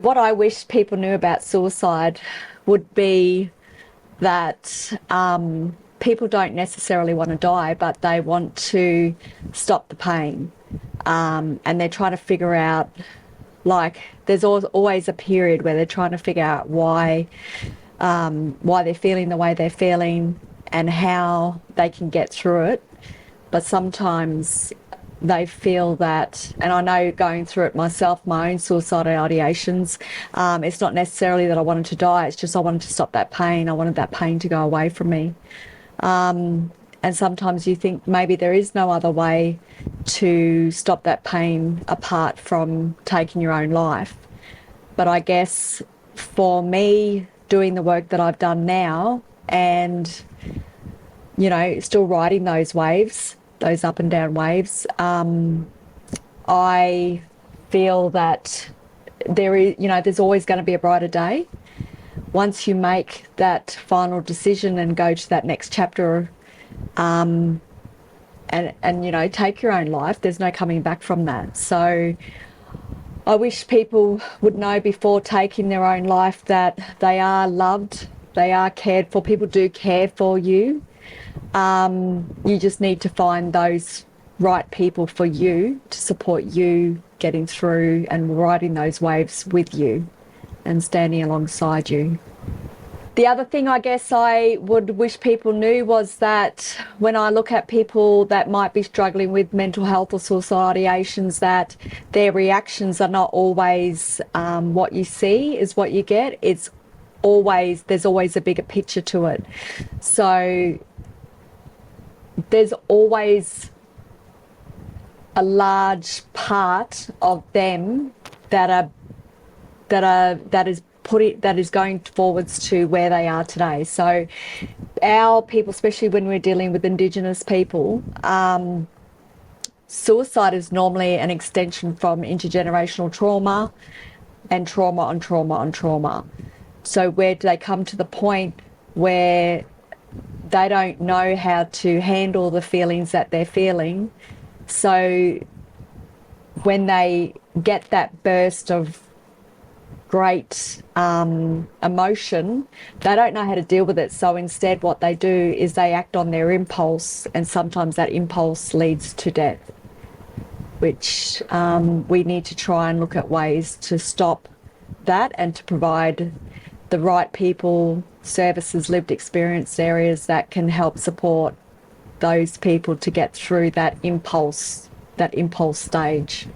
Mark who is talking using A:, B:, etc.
A: What I wish people knew about suicide would be that people don't necessarily want to die, but they want to stop the pain. And they're trying to figure out, like, there's always a period where they're trying to figure out why they're feeling the way they're feeling and how they can get through it. But sometimes they feel that, and I know going through it myself, my own suicidal ideations, it's not necessarily that I wanted to die, it's just I wanted to stop that pain. I wanted that pain to go away from me. And sometimes you think maybe there is no other way to stop that pain apart from taking your own life. But I guess for me, doing the work that I've done now and, still riding those waves, those up and down waves, I feel that there's always going to be a brighter day. Once you make that final decision and go to that next chapter, and take your own life, there's no coming back from that. So I wish people would know before taking their own life that they are loved, they are cared for. People do care for you. You just need to find those right people for you to support you getting through and riding those waves with you and standing alongside you. The other thing I guess I would wish people knew was that when I look at people that might be struggling with mental health or suicidal ideations, that their reactions are not always what you see is what you get. There's always a bigger picture to it. So there's always a large part of them that is going forwards to where they are today. So our people, especially when we're dealing with Indigenous people, suicide is normally an extension from intergenerational trauma and trauma on trauma on trauma. So where do they come to the point where they don't know how to handle the feelings that they're feeling? So when they get that burst of great emotion, they don't know how to deal with it. So instead what they do is they act on their impulse, and sometimes that impulse leads to death, which we need to try and look at ways to stop that and to provide the right people, services, lived experience areas that can help support those people to get through that impulse stage.